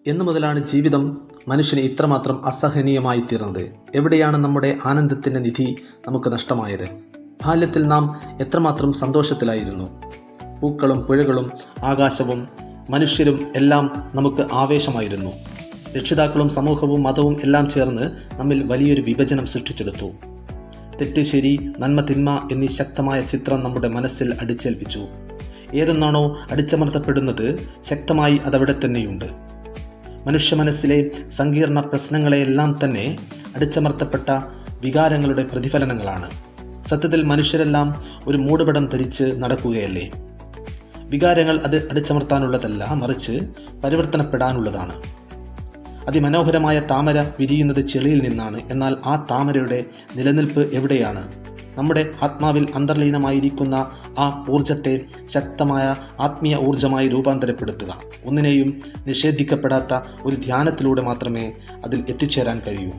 എന്നു മുതലാണ് ജീവിതം മനുഷ്യന് ഇത്രമാത്രം അസഹനീയമായി തീർന്നത്? എവിടെയാണ് നമ്മുടെ ആനന്ദത്തിൻ്റെ നിധി നമുക്ക് നഷ്ടമായത്? ബാല്യത്തിൽ നാം എത്രമാത്രം സന്തോഷത്തിലായിരുന്നു. പൂക്കളും പുഴകളും ആകാശവും മനുഷ്യരും എല്ലാം നമുക്ക് ആവേശമായിരുന്നു. രക്ഷിതാക്കളും സമൂഹവും മതവും എല്ലാം ചേർന്ന് നമ്മിൽ വലിയൊരു വിഭജനം സൃഷ്ടിച്ചെടുത്തു. തെറ്റ് ശരി, നന്മ തിന്മ എന്നീ ശക്തമായ ചിത്രം നമ്മുടെ മനസ്സിൽ അടിച്ചേൽപ്പിച്ചു. ഏതെന്നാണോ അടിച്ചമർത്തപ്പെടുന്നത് ശക്തമായി അതവിടെ തന്നെയുണ്ട്. മനുഷ്യ മനസ്സിലെ സങ്കീർണ പ്രശ്നങ്ങളെയെല്ലാം തന്നെ അടിച്ചമർത്തപ്പെട്ട വികാരങ്ങളുടെ പ്രതിഫലനങ്ങളാണ്. സത്യത്തിൽ മനുഷ്യരെല്ലാം ഒരു മൂടുപടം ധരിച്ച് നടക്കുകയല്ലേ? വികാരങ്ങൾ അത് അടിച്ചമർത്താനുള്ളതല്ല, മറിച്ച് പരിവർത്തനപ്പെടാനുള്ളതാണ്. അതിമനോഹരമായ താമര വിരിയുന്നത് ചെളിയിൽ നിന്നാണ്. എന്നാൽ ആ താമരയുടെ നിലനിൽപ്പ് എവിടെയാണ്? നമ്മുടെ ആത്മാവിൽ അന്തർലീനമായിരിക്കുന്ന ആ ഊർജത്തെ ശക്തമായ ആത്മീയ ഊർജമായി രൂപാന്തരപ്പെടുത്തുക. ഒന്നിനെയും നിഷേധിക്കപ്പെടാത്ത ഒരു ധ്യാനത്തിലൂടെ മാത്രമേ അതിൽ എത്തിച്ചേരാൻ കഴിയൂ.